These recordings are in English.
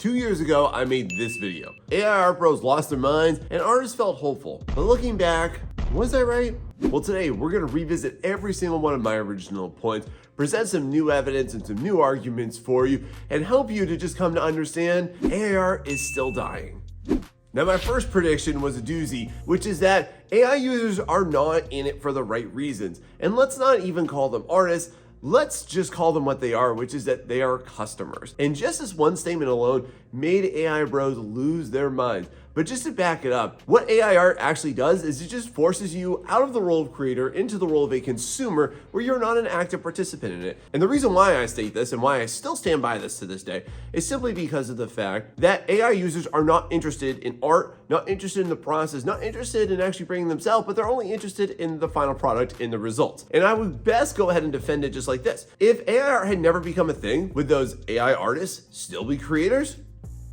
2 years ago, I made this video. AI art bros lost their minds and artists felt hopeful. But looking back, was I right? Well, today we're gonna revisit every single one of my original points, present some new evidence and some new arguments for you, and help you to just come to understand AI art is still dying. Now, my first prediction was a doozy, which is that AI users are not in it for the right reasons. And let's not even call them artists. Let's just call them what they are, which is that they are customers. And just this one statement alone made AI bros lose their minds. But just to back it up, what AI art actually does is it just forces you out of the role of creator into the role of a consumer where you're not an active participant in it. And the reason why I state this and why I still stand by this to this day is simply because of the fact that AI users are not interested in art, not interested in the process, not interested in actually bringing themselves, but they're only interested in the final product, in the results. And I would best go ahead and defend it just like this. If AI art had never become a thing, would those AI artists still be creators?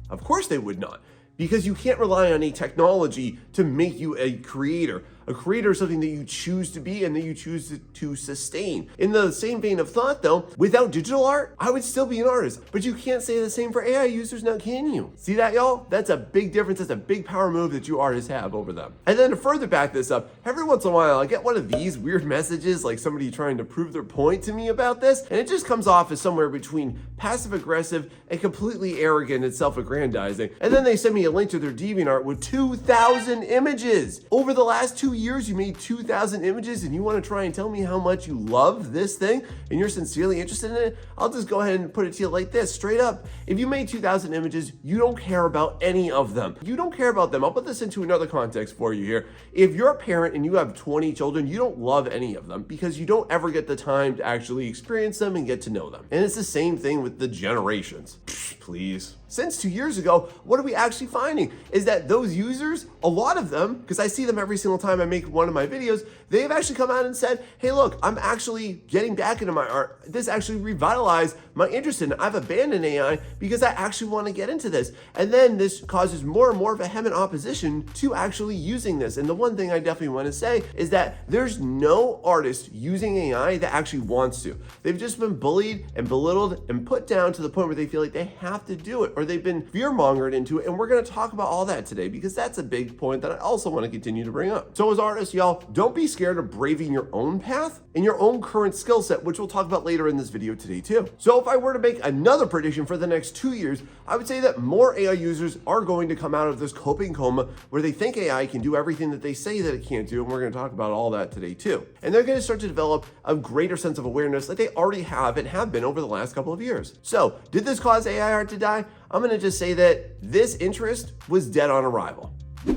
Of course they would not. Because you can't rely on a technology to make you a creator. A creator is something that you choose to be and that you choose to sustain. In the same vein of thought though, without digital art, I would still be an artist. But you can't say the same for AI users now, can you? See that, y'all? That's a big difference. That's a big power move that you artists have over them. And then to further back this up, every once in a while I get one of these weird messages, like somebody trying to prove their point to me about this, and it just comes off as somewhere between passive aggressive and completely arrogant and self-aggrandizing. And then they send me a link to their DeviantArt with 2,000 images. Over the last 2 years, you made 2,000 images and you want to try and tell me how much you love this thing and you're sincerely interested in it? I'll just go ahead and put it to you like this, straight up. If you made 2,000 images, you don't care about any of them. You don't care about them. I'll put this into another context for you here. If you're a parent and you have 20 children, you don't love any of them because you don't ever get the time to actually experience them and get to know them. And it's the same thing with the generations. Please. Since 2 years ago, what are we actually finding is that those users, a lot of them, because I see them every single time I make one of my videos, they've actually come out and said, hey, look, I'm actually getting back into my art. This actually revitalized my interest in it. I've abandoned AI because I actually want to get into this. And then this causes more and more vehement opposition to actually using this. And the one thing I definitely want to say is that there's no artist using AI that actually wants to. They've just been bullied and belittled and put down to the point where they feel like they have to do it, or they've been fear-mongered into it. And we're going to talk about all that today because that's a big point that I also want to continue to bring up. So as artists, y'all, don't be scared of braving your own path and your own current skill set, which we'll talk about later in this video today too. So if I were to make another prediction for the next 2 years, I would say that more AI users are going to come out of this coping coma where they think AI can do everything that they say that it can't do. And we're going to talk about all that today too. And they're going to start to develop a greater sense of awareness like they already have and have been over the last couple of years. So did this cause AI art to die? I'm going to just say that this interest was dead on arrival.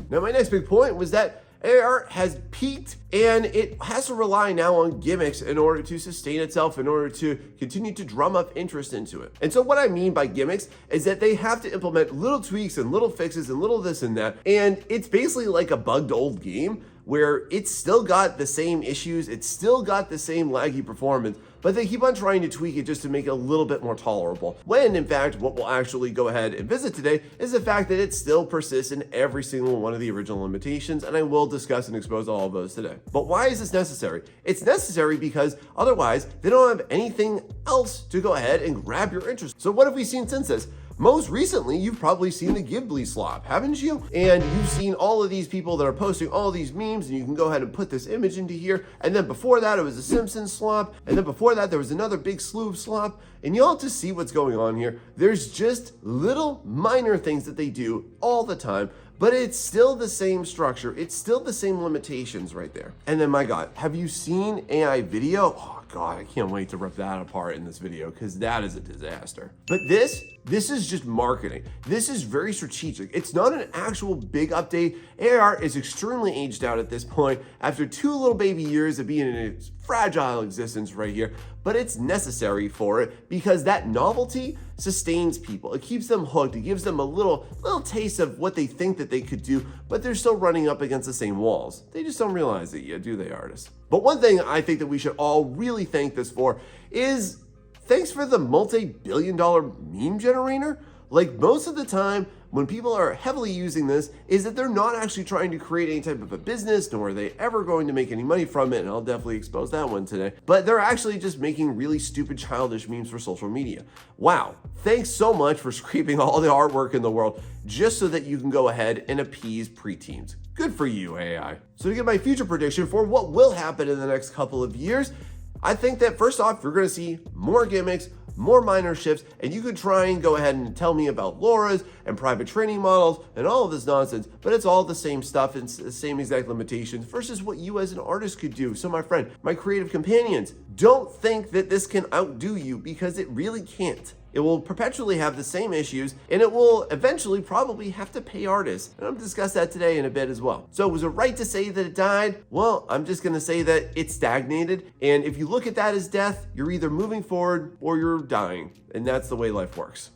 Now, my next big point was that AI art has peaked and it has to rely now on gimmicks in order to sustain itself, in order to continue to drum up interest into it. And so what I mean by gimmicks is that they have to implement little tweaks and little fixes and little this and that. And it's basically like a bugged old game where it's still got the same issues, it's still got the same laggy performance, but they keep on trying to tweak it just to make it a little bit more tolerable. When in fact, what we'll actually go ahead and visit today is the fact that it still persists in every single one of the original limitations, and I will discuss and expose all of those today. But why is this necessary? It's necessary because otherwise they don't have anything else to go ahead and grab your interest. So what have we seen since this? Most recently, you've probably seen the Ghibli slop, haven't you? And you've seen all of these people that are posting all these memes, and you can go ahead and put this image into here. And then before that, it was the Simpsons slop. And then before that, there was another big slew of slop. And y'all just see what's going on here. There's just little minor things that they do all the time, but it's still the same structure. It's still the same limitations right there. And then my God, have you seen AI video? Oh God, I can't wait to rip that apart in this video because that is a disaster. But this is just marketing. This is very strategic. It's not an actual big update. AI art is extremely aged out at this point after 2 little baby years of being in its fragile existence right here, but it's necessary for it because that novelty sustains people. It keeps them hooked. It gives them a little taste of what they think that they could do, but they're still running up against the same walls. They just don't realize it yet, do they, artists? But one thing I think that we should all really thank this for is thanks for the multi-billion-dollar meme generator. Like most of the time, when people are heavily using this, is that they're not actually trying to create any type of a business, nor are they ever going to make any money from it, and I'll definitely expose that one today, but they're actually just making really stupid childish memes for social media. Wow, thanks so much for scraping all the artwork in the world just so that you can go ahead and appease preteens. Good for you, AI. So to get my future prediction for what will happen in the next couple of years, I think that first off, you're gonna see more gimmicks, more minor shifts, and you could try and go ahead and tell me about LoRa's and private training models and all of this nonsense, but it's all the same stuff and the same exact limitations versus what you as an artist could do. So my friend, my creative companions, don't think that this can outdo you, because it really can't. It will perpetually have the same issues, and it will eventually probably have to pay artists. And I'm gonna discuss that today in a bit as well. So was it right to say that it died? Well, I'm just gonna say that it stagnated. And if you look at that as death, you're either moving forward or you're dying. And that's the way life works.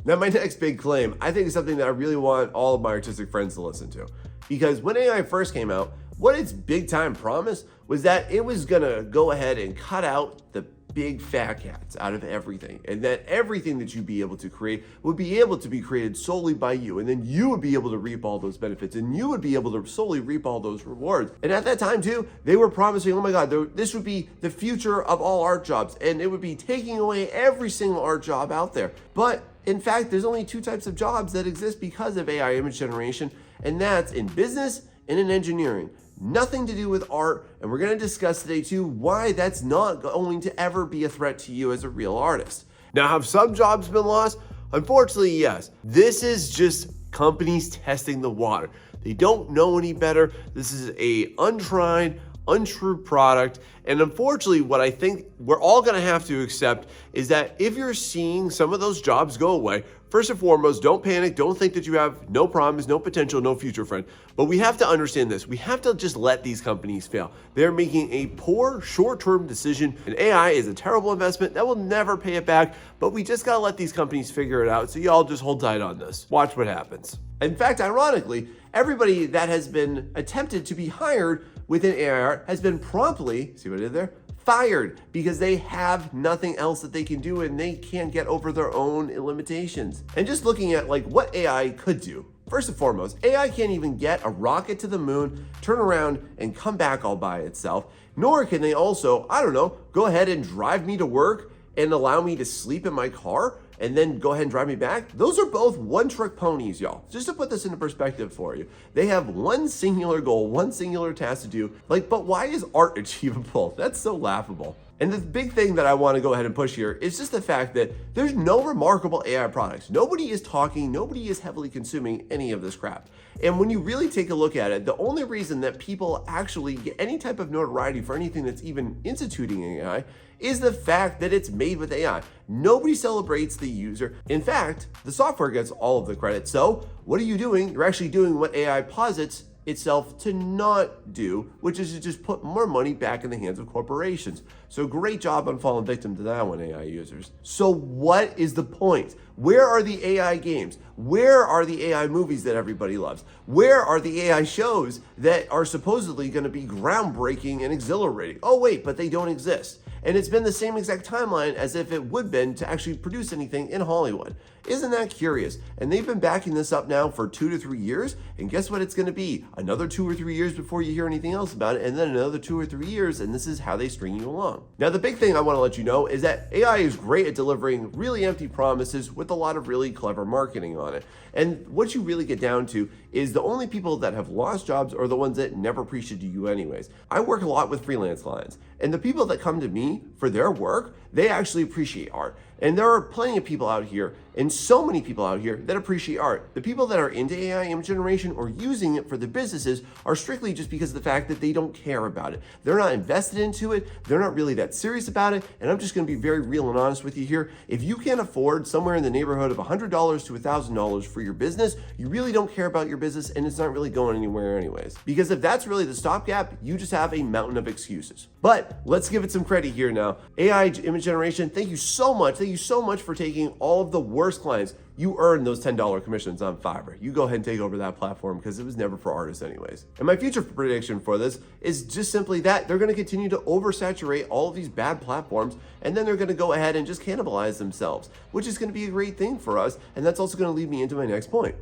Now, my next big claim, I think is something that I really want all of my artistic friends to listen to. Because when AI first came out, what its big time promise was that it was gonna go ahead and cut out the big fat cats out of everything, and that everything that you'd be able to create would be able to be created solely by you, and then you would be able to reap all those benefits, and you would be able to solely reap all those rewards. And at that time too, they were promising, oh my god, this would be the future of all art jobs, and it would be taking away every single art job out there. But in fact, there's only two types of jobs that exist because of AI image generation, and that's in business and in engineering. Nothing to do with art, and we're going to discuss today too why that's not going to ever be a threat to you as a real artist. Now, have some jobs been lost? Unfortunately, yes. This is just companies testing the water. They don't know any better. This is a untried, untrue product, and unfortunately what I think we're all going to have to accept is that if you're seeing some of those jobs go away, first and foremost, don't panic. Don't think that you have no promise, no potential, no future, friend. But we have to understand this. We have to just let these companies fail. They're making a poor short-term decision, and AI is a terrible investment that will never pay it back, but we just got to let these companies figure it out. So y'all just hold tight on this. Watch what happens. In fact, ironically, everybody that has been attempted to be hired within AI has been promptly, see what I did there? Fired, because they have nothing else that they can do and they can't get over their own limitations. And just looking at like what AI could do. First and foremost, AI can't even get a rocket to the moon, turn around and come back all by itself, nor can they also, I don't know, go ahead and drive me to work and allow me to sleep in my car and then go ahead and drive me back. Those are both one-trick ponies, y'all. Just to put this into perspective for you. They have one singular goal, one singular task to do. Like, but why is art achievable? That's so laughable. And the big thing that I want to go ahead and push here is just the fact that there's no remarkable AI products. Nobody is talking, nobody is heavily consuming any of this crap. And when you really take a look at it, the only reason that people actually get any type of notoriety for anything that's even instituting AI is the fact that it's made with AI. Nobody celebrates the user. In fact, the software gets all of the credit. So what are you doing? You're actually doing what AI posits itself to not do, which is to just put more money back in the hands of corporations. So great job on falling victim to that one, AI users. So what is the point? Where are the AI games? Where are the AI movies that everybody loves? Where are the AI shows that are supposedly going to be groundbreaking and exhilarating? Oh wait, but they don't exist. And it's been the same exact timeline as if it would been to actually produce anything in Hollywood. Isn't that curious? And they've been backing this up now for 2 to 3 years. And guess what it's going to be? Another 2 or 3 years before you hear anything else about it. And then another 2 or 3 years. And this is how they string you along. Now, the big thing I want to let you know is that AI is great at delivering really empty promises with a lot of really clever marketing on it. And what you really get down to is the only people that have lost jobs are the ones that never appreciated you anyways. I work a lot with freelance clients, and the people that come to me for their work, they actually appreciate art. And there are plenty of people out here, and so many people out here that appreciate art. The people that are into AI image generation or using it for their businesses are strictly just because of the fact that they don't care about it. They're not invested into it. They're not really that serious about it. And I'm just going to be very real and honest with you here. If you can't afford somewhere in the neighborhood of $100 to $1,000 for your business, you really don't care about your business, and it's not really going anywhere anyways. Because if that's really the stopgap, you just have a mountain of excuses. But let's give it some credit here now. AI image generation, thank you so much. Thank you so much for taking all of the worst clients, you earn those $10 commissions on Fiverr. You go ahead and take over that platform because it was never for artists anyways. And my future prediction for this is just simply that they're going to continue to oversaturate all of these bad platforms, and then they're going to go ahead and just cannibalize themselves, which is going to be a great thing for us. And that's also going to lead me into my next point.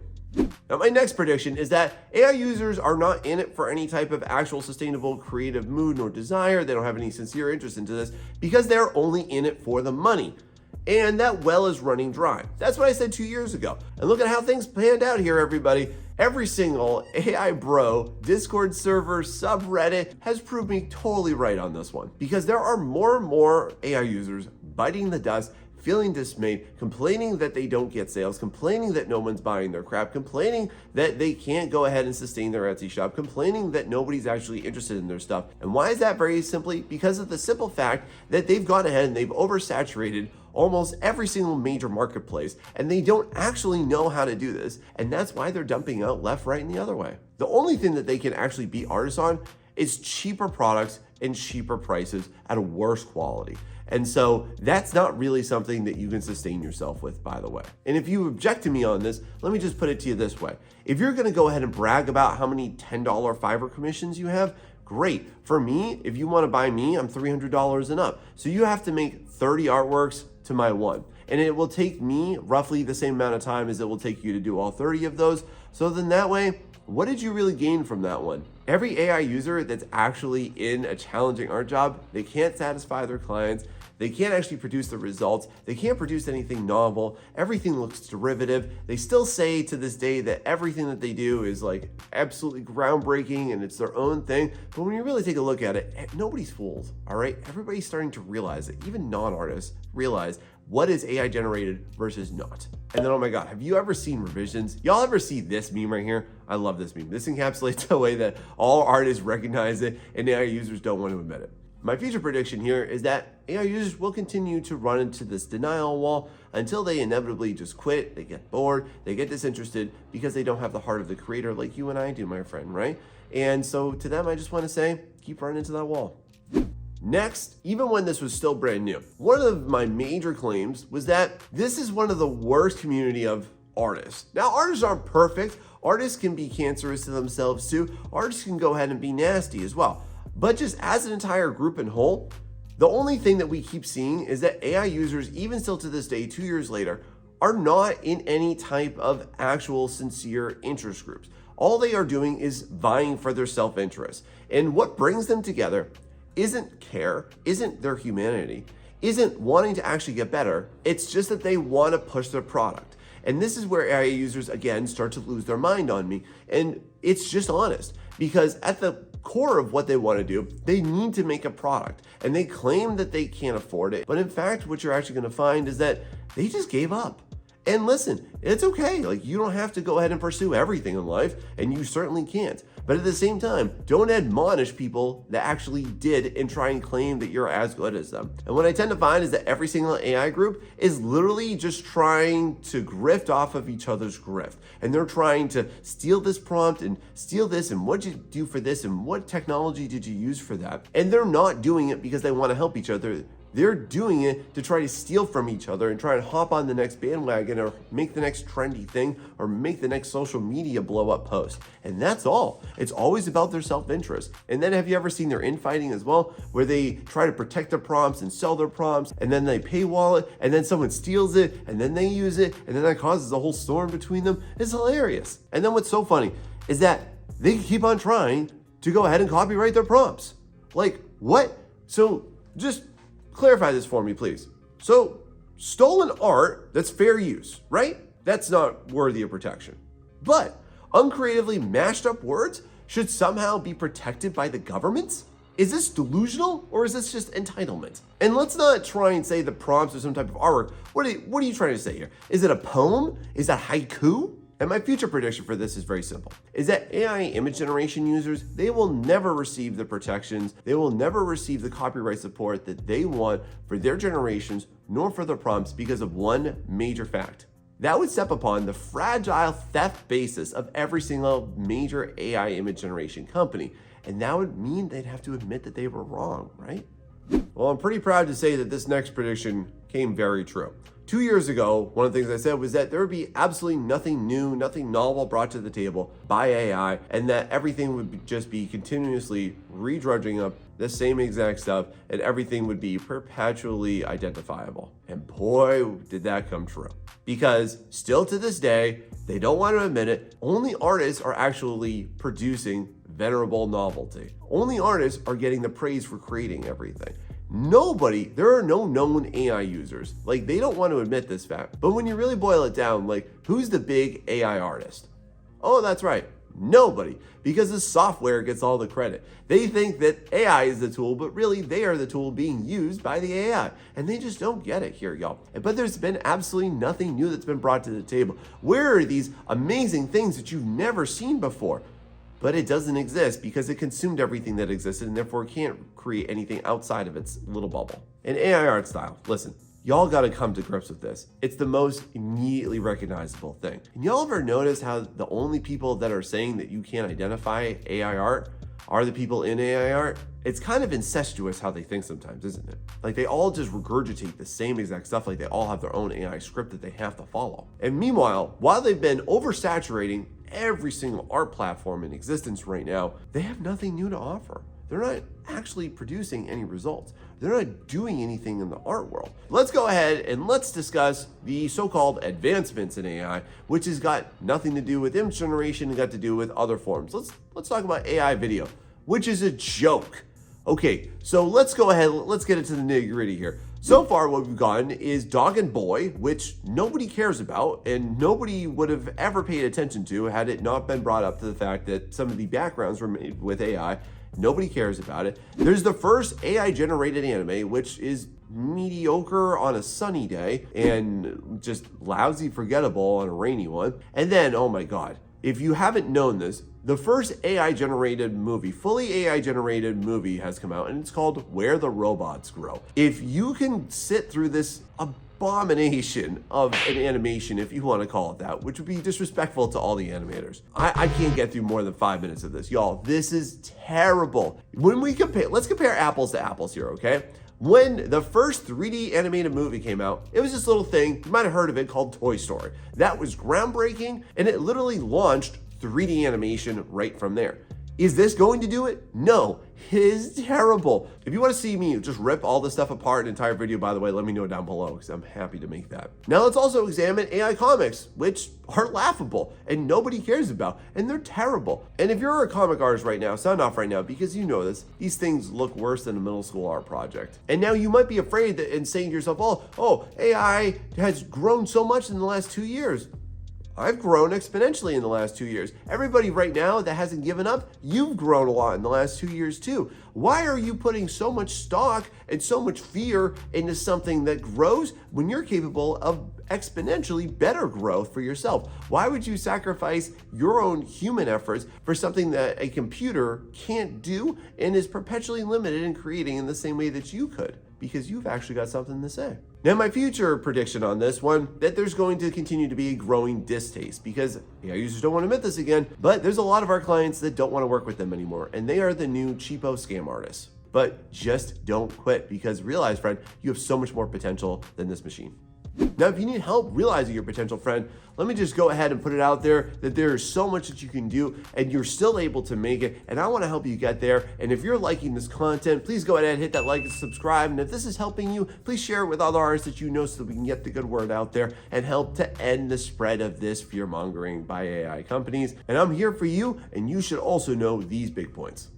Now, my next prediction is that AI users are not in it for any type of actual sustainable creative mood nor desire. They don't have any sincere interest into this because they're only in it for the money. And that well is running dry. That's what I said 2 years ago. And look at how things panned out here, everybody. Every single AI bro, Discord server, subreddit has proved me totally right on this one. Because there are more and more AI users biting the dust, feeling dismayed, complaining that they don't get sales, complaining that no one's buying their crap, complaining that they can't go ahead and sustain their Etsy shop, complaining that nobody's actually interested in their stuff. And why is that? Very simply because of the simple fact that they've gone ahead and they've oversaturated almost every single major marketplace, and they don't actually know how to do this. And that's why they're dumping out left, right, and the other way. The only thing that they can actually beat artists on is cheaper products and cheaper prices at a worse quality. And so that's not really something that you can sustain yourself with, by the way. And if you object to me on this, let me just put it to you this way. If you're gonna go ahead and brag about how many $10 Fiverr commissions you have, great. For me, if you wanna buy me, I'm $300 and up. So you have to make 30 artworks to my one. And it will take me roughly the same amount of time as it will take you to do all 30 of those. So then that way, what did you really gain from that one? Every AI user that's actually in a challenging art job, they can't satisfy their clients. They can't actually produce the results. They can't produce anything novel. Everything looks derivative. They still say to this day that everything that they do is like absolutely groundbreaking and it's their own thing. But when you really take a look at it, nobody's fooled, all right? Everybody's starting to realize it. Even non-artists realize what is AI generated versus not. And then, oh my God, have you ever seen revisions? Y'all ever see this meme right here? I love this meme. This encapsulates the way that all artists recognize it and AI users don't want to admit it. My future prediction here is that AI users will continue to run into this denial wall until they inevitably just quit, they get bored, they get disinterested because they don't have the heart of the creator like you and I do, my friend, right? And so to them, I just want to say, keep running into that wall. Next, even when this was still brand new, one of my major claims was that this is one of the worst community of artists. Now, artists aren't perfect. Artists can be cancerous to themselves too. Artists can go ahead and be nasty as well. But just as an entire group in whole, the only thing that we keep seeing is that AI users, even still to this day, 2 years later, are not in any type of actual sincere interest groups. All they are doing is vying for their self-interest. And what brings them together isn't care, isn't their humanity, isn't wanting to actually get better. It's just that they want to push their product. And this is where AI users, again, start to lose their mind on me. And it's just honest, because at the core of what they want to do, they need to make a product. And they claim that they can't afford it. But in fact, what you're actually going to find is that they just gave up. And listen, it's okay. Like, you don't have to go ahead and pursue everything in life, and you certainly can't. But at the same time, don't admonish people that actually did and try and claim that you're as good as them. And what I tend to find is that every single AI group is literally just trying to grift off of each other's grift. And they're trying to steal this prompt and steal this, and what did you do for this, and what technology did you use for that? And they're not doing it because they want to help each other. They're doing it to try to steal from each other and try and hop on the next bandwagon or make the next trendy thing or make the next social media blow up post. And that's all. It's always about their self-interest. And then have you ever seen their infighting as well, where they try to protect their prompts and sell their prompts, and then they paywall it, and then someone steals it, and then they use it, and then that causes a whole storm between them? It's hilarious. And then what's so funny is that they keep on trying to go ahead and copyright their prompts. Like, what? So just clarify this for me, please. So, stolen art, that's fair use, right? That's not worthy of protection. But uncreatively mashed up words should somehow be protected by the government? Is this delusional, or is this just entitlement? And let's not try and say the prompts are some type of artwork. What are you trying to say here? Is it a poem? Is that haiku? And my future prediction for this is very simple, is that AI image generation users, they will never receive the protections, they will never receive the copyright support that they want for their generations, nor for their prompts, because of one major fact. That would step upon the fragile theft basis of every single major AI image generation company. And that would mean they'd have to admit that they were wrong, right? Well, I'm pretty proud to say that this next prediction came very true. 2 years ago, one of the things I said was that there would be absolutely nothing new, nothing novel brought to the table by AI, and that everything would just be continuously redrudging up the same exact stuff, and everything would be perpetually identifiable. And boy, did that come true. Because still to this day, they don't want to admit it, only artists are actually producing venerable novelty. Only artists are getting the praise for creating everything. There are no known AI users. Like, they don't want to admit this fact. But when you really boil it down, like, who's the big AI artist? Oh, that's right, nobody. Because the software gets all the credit. They think that AI is the tool, but really they are the tool being used by the AI. And they just don't get it here, y'all. But there's been absolutely nothing new that's been brought to the table. Where are these amazing things that you've never seen before? But it doesn't exist because it consumed everything that existed and therefore can't create anything outside of its little bubble. In AI art style, listen, y'all gotta come to grips with this. It's the most immediately recognizable thing. And y'all ever notice how the only people that are saying that you can't identify AI art are the people in AI art? It's kind of incestuous how they think sometimes, isn't it? Like, they all just regurgitate the same exact stuff, like they all have their own AI script that they have to follow. And meanwhile, while they've been oversaturating every single art platform in existence right now, they have nothing new to offer. They're not actually producing any results. They're not doing anything in the art world. Let's go ahead and let's discuss the so-called advancements in AI, which has got nothing to do with image generation and got to do with other forms. Let's talk about AI video, which is a joke. Okay, so let's go ahead, let's get into the nitty-gritty here. So far, what we've gotten is Dog and Boy, which nobody cares about and nobody would have ever paid attention to had it not been brought up to the fact that some of the backgrounds were made with AI. Nobody cares about it. There's the first AI-generated anime, which is mediocre on a sunny day and just lousy forgettable on a rainy one. And then, oh my God, if you haven't known this, the first AI-generated movie, fully AI-generated movie has come out, and it's called Where the Robots Grow. If you can sit through this abomination of an animation, if you want to call it that, which would be disrespectful to all the animators, I can't get through more than 5 minutes of this. Y'all, this is terrible. When we compare, let's compare apples to apples here, okay? When the first 3D animated movie came out, it was this little thing, you might have heard of it, called Toy Story. That was groundbreaking, and it literally launched 3D animation right from there. Is this going to do it? No, it is terrible. If you want to see me just rip all this stuff apart in an entire video, by the way, let me know down below because I'm happy to make that. Now let's also examine AI comics, which are laughable and nobody cares about, and they're terrible. And if you're a comic artist right now, sound off right now because you know this. These things look worse than a middle school art project. And now you might be afraid that and saying to yourself, oh, AI has grown so much in the last 2 years. I've grown exponentially in the last 2 years. Everybody right now that hasn't given up, you've grown a lot in the last 2 years too. Why are you putting so much stock and so much fear into something that grows when you're capable of exponentially better growth for yourself? Why would you sacrifice your own human efforts for something that a computer can't do and is perpetually limited in creating in the same way that you could? Because you've actually got something to say. Now, my future prediction on this one, that there's going to continue to be a growing distaste because AI users don't want to admit this again, but there's a lot of our clients that don't want to work with them anymore, and they are the new cheapo scam artists. But just don't quit because realize, friend, you have so much more potential than this machine. Now, if you need help realizing your potential, friend, let me just go ahead and put it out there that there is so much that you can do and you're still able to make it. And I want to help you get there. And if you're liking this content, please go ahead and hit that like and subscribe. And if this is helping you, please share it with other artists that you know so that we can get the good word out there and help to end the spread of this fear mongering by AI companies. And I'm here for you. And you should also know these big points.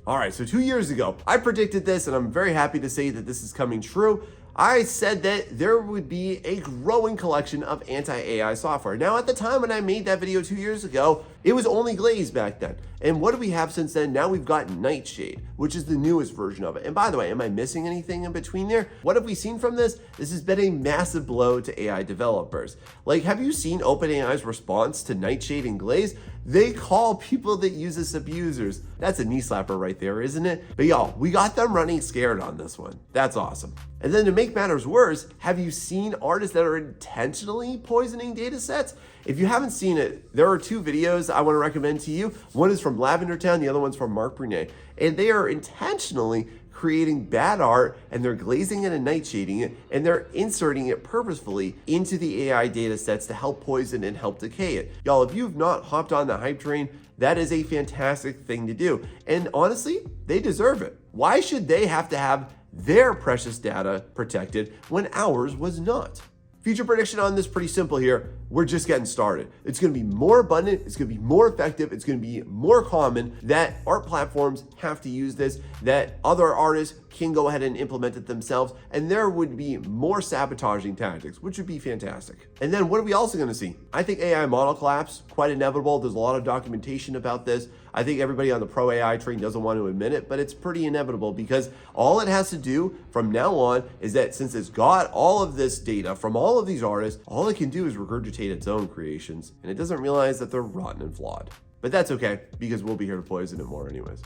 All right, so 2 years ago, I predicted this and I'm very happy to say that this is coming true. I said that there would be a growing collection of anti-AI software. Now, at the time when I made that video 2 years ago, it was only Glaze back then. And what do we have since then? Now we've got Nightshade, which is the newest version of it. And by the way, am I missing anything in between there? What have we seen from this? This has been a massive blow to AI developers. Like, have you seen OpenAI's response to Nightshade and Glaze? They call people that use this abusers. That's a knee slapper right there, isn't it? But y'all, we got them running scared on this one. That's awesome. And then to make matters worse, have you seen artists that are intentionally poisoning data sets? If you haven't seen it, there are 2 videos I want to recommend to you. One is from Lavender Town, the other one's from Mark Brunet. And they are intentionally creating bad art and they're glazing it and nightshading it and they're inserting it purposefully into the AI data sets to help poison and help decay it. Y'all, if you've not hopped on the hype train, that is a fantastic thing to do. And honestly, they deserve it. Why should they have to have their precious data protected when ours was not? Future prediction on this pretty simple here. We're just getting started. It's going to be more abundant. It's going to be more effective. It's going to be more common that art platforms have to use this, that other artists can go ahead and implement it themselves, and there would be more sabotaging tactics, which would be fantastic. And then what are we also going to see? I think AI model collapse, quite inevitable. There's a lot of documentation about this. I think everybody on the pro AI train doesn't want to admit it, but it's pretty inevitable because all it has to do from now on is that since it's got all of this data from all of these artists, all it can do is regurgitate its own creations, and it doesn't realize that they're rotten and flawed. But that's okay, because we'll be here to poison it more anyways.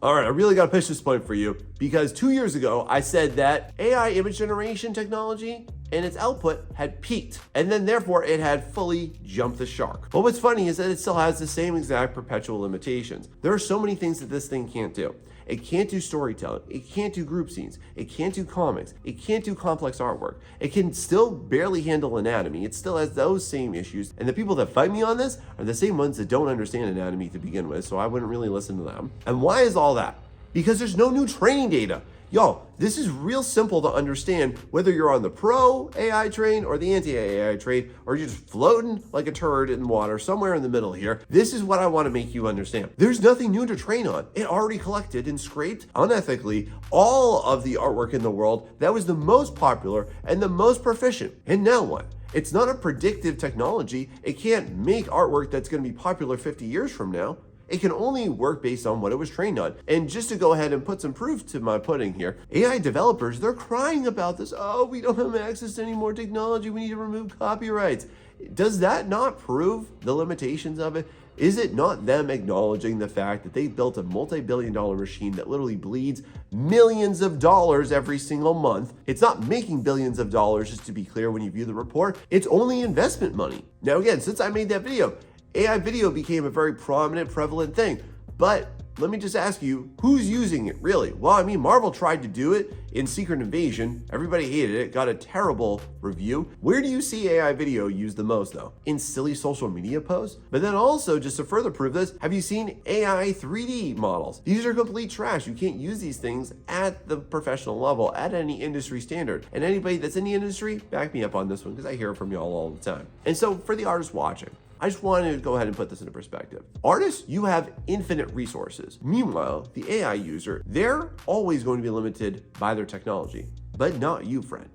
All right, I really got to push this point for you because 2 years ago, I said that AI image generation technology and its output had peaked, and then therefore it had fully jumped the shark. But what's funny is that it still has the same exact perpetual limitations. There are so many things that this thing can't do. It can't do storytelling. It can't do group scenes. It can't do comics. It can't do complex artwork. It can still barely handle anatomy. It still has those same issues. And the people that fight me on this are the same ones that don't understand anatomy to begin with, so I wouldn't really listen to them. And why is all that? Because there's no new training data. Y'all, this is real simple to understand whether you're on the pro AI train or the anti-AI train, or you're just floating like a turd in water somewhere in the middle here. This is what I want to make you understand. There's nothing new to train on. It already collected and scraped unethically all of the artwork in the world that was the most popular and the most proficient. And now what? It's not a predictive technology. It can't make artwork that's going to be popular 50 years from now. It can only work based on what it was trained on. And just to go ahead and put some proof to my pudding here, AI developers, they're crying about this. Oh, we don't have access to any more technology. We need to remove copyrights. Does that not prove the limitations of it? Is it not them acknowledging the fact that they built a multi-billion-dollar machine that literally bleeds millions of dollars every single month? It's not making billions of dollars, just to be clear when you view the report. It's only investment money. Now again, since I made that video, AI video became a very prominent, prevalent thing. But let me just ask you, who's using it really? Well, I mean, Marvel tried to do it in Secret Invasion. Everybody hated it, got a terrible review. Where do you see AI video used the most though? In silly social media posts? But then also, just to further prove this, have you seen AI 3D models? These are complete trash. You can't use these things at the professional level, at any industry standard. And anybody that's in the industry, back me up on this one because I hear it from y'all all the time. And so for the artists watching, I just wanted to go ahead and put this into perspective. Artists, you have infinite resources. Meanwhile, the AI user, they're always going to be limited by their technology, but not you, friend.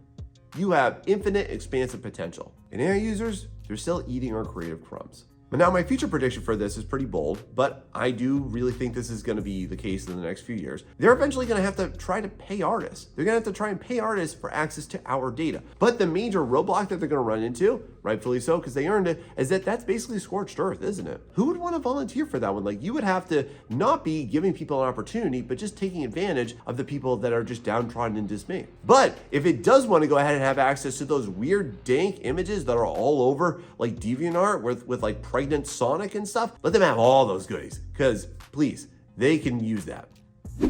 You have infinite expansive potential. And AI users, they're still eating our creative crumbs. But now my future prediction for this is pretty bold, but I do really think this is going to be the case in the next few years. They're eventually going to have to try to pay artists. They're going to have to try and pay artists for access to our data. But the major roadblock that they're going to run into, rightfully so, because they earned it, is that that's basically scorched earth, isn't it? Who would want to volunteer for that one? Like, you would have to not be giving people an opportunity, but just taking advantage of the people that are just downtrodden and dismayed. But if it does want to go ahead and have access to those weird dank images that are all over like DeviantArt with like pregnant Sonic and stuff, let them have all those goodies, because please, they can use that.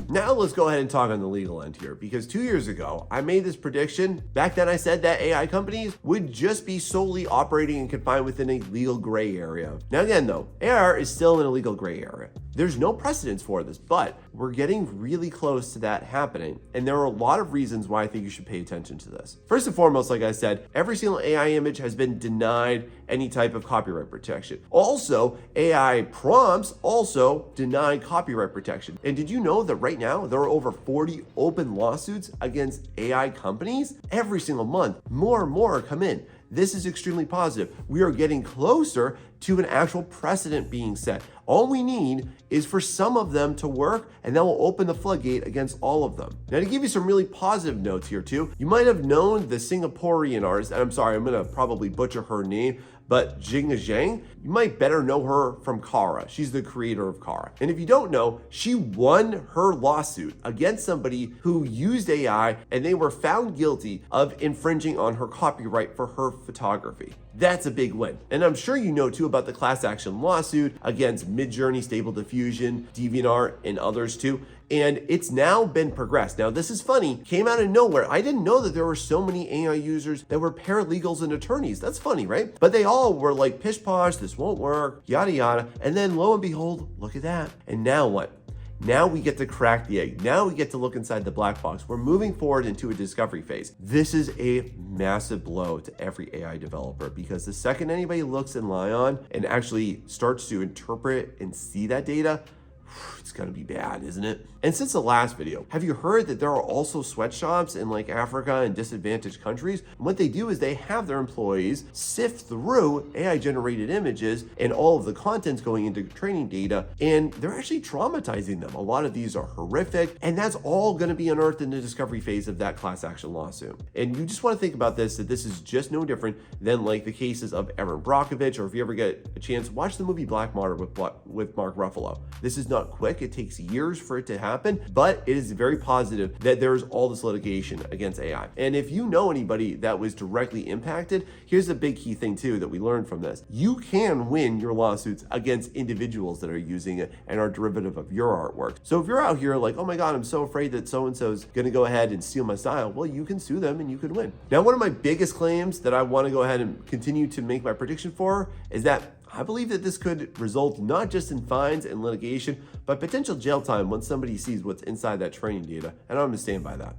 Now let's go ahead and talk on the legal end here, because 2 years ago, I made this prediction. Back then I said that AI companies would just be solely operating and confined within a legal gray area. Now again though, AR is still in a legal gray area. There's no precedence for this, but we're getting really close to that happening. And there are a lot of reasons why I think you should pay attention to this. First and foremost, like I said, every single AI image has been denied any type of copyright protection. Also, AI prompts also deny copyright protection. And did you know that right now there are over 40 open lawsuits against AI companies? Every single month, more and more come in. This is extremely positive. We are getting closer to an actual precedent being set. All we need is for some of them to work, and that will open the floodgate against all of them. Now, to give you some really positive notes here too, you might have known the Singaporean artist, and I'm sorry, I'm gonna probably butcher her name, but Jinga Zhang, you might better know her from Kara. She's the creator of Kara. And if you don't know, she won her lawsuit against somebody who used AI, and they were found guilty of infringing on her copyright for her photography. That's a big win. And I'm sure you know too about the class action lawsuit against Midjourney, Stable Diffusion, DeviantArt, and others too. And it's now been progressed. Now, this is funny, came out of nowhere. I didn't know that there were so many AI users that were paralegals and attorneys. That's funny, right? But they all were like, pish posh, this won't work, yada yada. And then lo and behold, look at that. And now what? Now we get to crack the egg. Now we get to look inside the black box. We're moving forward into a discovery phase. This is a massive blow to every AI developer, because the second anybody looks in Lion and actually starts to interpret and see that data, it's gonna be bad, isn't it? And since the last video, have you heard that there are also sweatshops in like Africa and disadvantaged countries? And what they do is they have their employees sift through AI generated images and all of the contents going into training data, and they're actually traumatizing them. A lot of these are horrific, and that's all gonna be unearthed in the discovery phase of that class action lawsuit. And you just wanna think about this, that this is just no different than like the cases of Erin Brockovich, or if you ever get a chance, watch the movie Black Martyr with Mark Ruffalo. This is not quick, it takes years for it to happen, but it is very positive that there's all this litigation against AI. And if you know anybody that was directly impacted, here's a big key thing too that we learned from this. You can win your lawsuits against individuals that are using it and are derivative of your artwork. So if you're out here like, oh my God, I'm so afraid that so-and-so's gonna go ahead and steal my style, well, you can sue them and you could win. Now, one of my biggest claims that I wanna go ahead and continue to make my prediction for is that I believe that this could result not just in fines and litigation, but potential jail time once somebody sees what's inside that training data, and I'm gonna stand by that.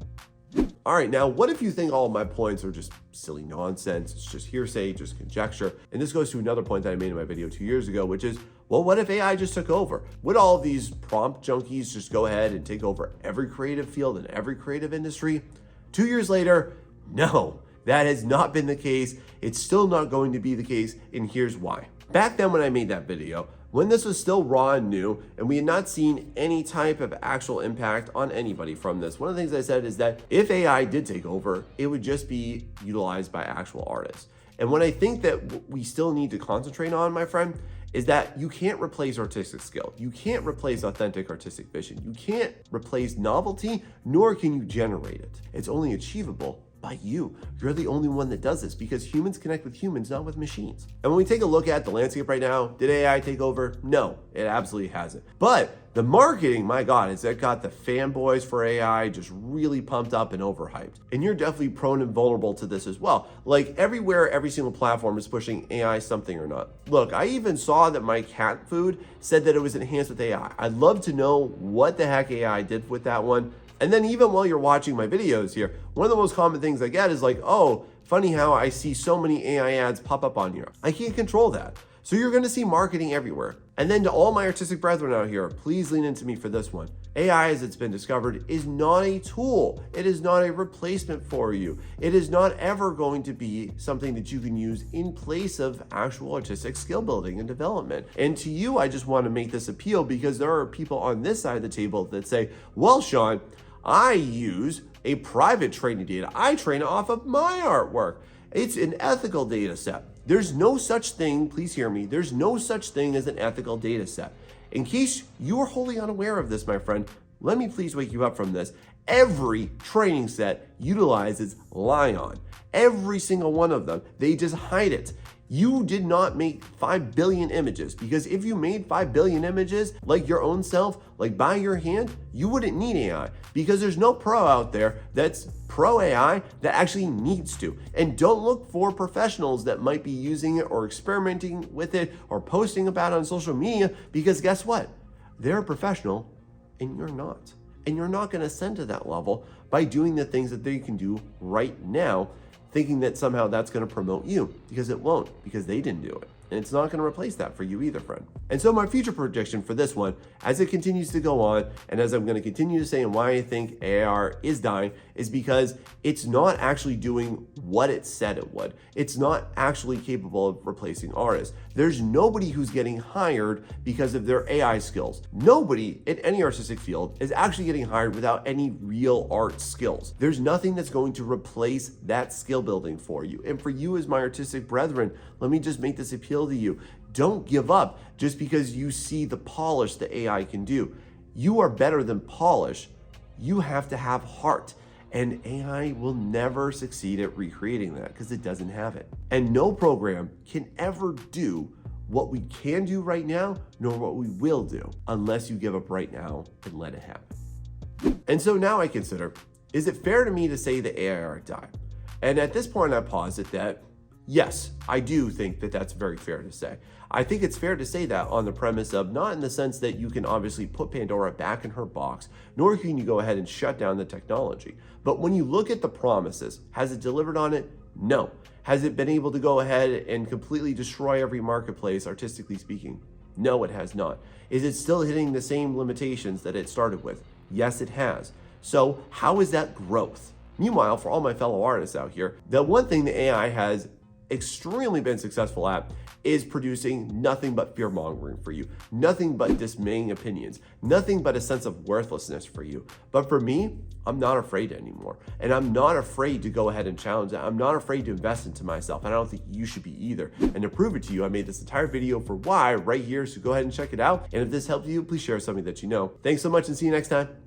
All right, now what if you think all of my points are just silly nonsense, it's just hearsay, just conjecture? And this goes to another point that I made in my video 2 years ago, which is, well, what if AI just took over? Would all of these prompt junkies just go ahead and take over every creative field and every creative industry? 2 years later, no, that has not been the case. It's still not going to be the case, and here's why. Back then when I made that video, when this was still raw and new, and we had not seen any type of actual impact on anybody from this, one of the things I said is that if AI did take over, it would just be utilized by actual artists. And what I think that we still need to concentrate on, my friend, is that you can't replace artistic skill. You can't replace authentic artistic vision. You can't replace novelty, nor can you generate it. It's only achievable by you. You're the only one that does this, because humans connect with humans, not with machines. And when we take a look at the landscape right now, did AI take over? No, it absolutely hasn't. But the marketing, my God, has that got the fanboys for AI just really pumped up and overhyped. And you're definitely prone and vulnerable to this as well. Like everywhere, every single platform is pushing AI something or not. Look, I even saw that my cat food said that it was enhanced with AI. I'd love to know what the heck AI did with that one. And then even while you're watching my videos here, one of the most common things I get is like, oh, funny how I see so many AI ads pop up on here. I can't control that. So you're gonna see marketing everywhere. And then to all my artistic brethren out here, please lean into me for this one. AI, as it's been discovered, is not a tool. It is not a replacement for you. It is not ever going to be something that you can use in place of actual artistic skill building and development. And to you, I just want to make this appeal, because there are people on this side of the table that say, well, Sean, I use a private training data. I train off of my artwork. It's an ethical data set. There's no such thing, please hear me, there's no such thing as an ethical data set. In case you are wholly unaware of this, my friend, let me please wake you up from this. Every training set utilizes Lion. Every single one of them. They just hide it. You did not make 5 billion images, because if you made 5 billion images like your own self, like by your hand, you wouldn't need AI, because there's no pro out there that's pro AI that actually needs to. And don't look for professionals that might be using it or experimenting with it or posting about it on social media, because guess what? They're a professional and you're not. And you're not going to ascend to that level by doing the things that they can do right now, thinking that somehow that's going to promote you, because it won't, because they didn't do it. And it's not going to replace that for you either, friend. And so my future prediction for this one, as it continues to go on, and as I'm going to continue to say, and why I think AR is dying, is because it's not actually doing what it said it would. It's not actually capable of replacing artists. There's nobody who's getting hired because of their AI skills. Nobody in any artistic field is actually getting hired without any real art skills. There's nothing that's going to replace that skill building for you. And for you as my artistic brethren, let me just make this appeal to you. Don't give up just because you see the polish that AI can do. You are better than polish. You have to have heart. And AI will never succeed at recreating that, because it doesn't have it. And no program can ever do what we can do right now, nor what we will do, unless you give up right now and let it happen. And so now I consider, is it fair to me to say the AI art died? And at this point, I posit that yes, I do think that that's very fair to say. I think it's fair to say that on the premise of not in the sense that you can obviously put Pandora back in her box, nor can you go ahead and shut down the technology. But when you look at the promises, has it delivered on it? No. Has it been able to go ahead and completely destroy every marketplace, artistically speaking? No, it has not. Is it still hitting the same limitations that it started with? Yes, it has. So how is that growth? Meanwhile, for all my fellow artists out here, the one thing the AI has extremely been successful at is producing nothing but fear-mongering for you, nothing but dismaying opinions, nothing but a sense of worthlessness for you. But for me, I'm not afraid anymore. And I'm not afraid to go ahead and challenge that. I'm not afraid to invest into myself. And I don't think you should be either. And to prove it to you, I made this entire video for why right here. So go ahead and check it out. And if this helped you, please share with somebody that you know. Thanks so much and see you next time.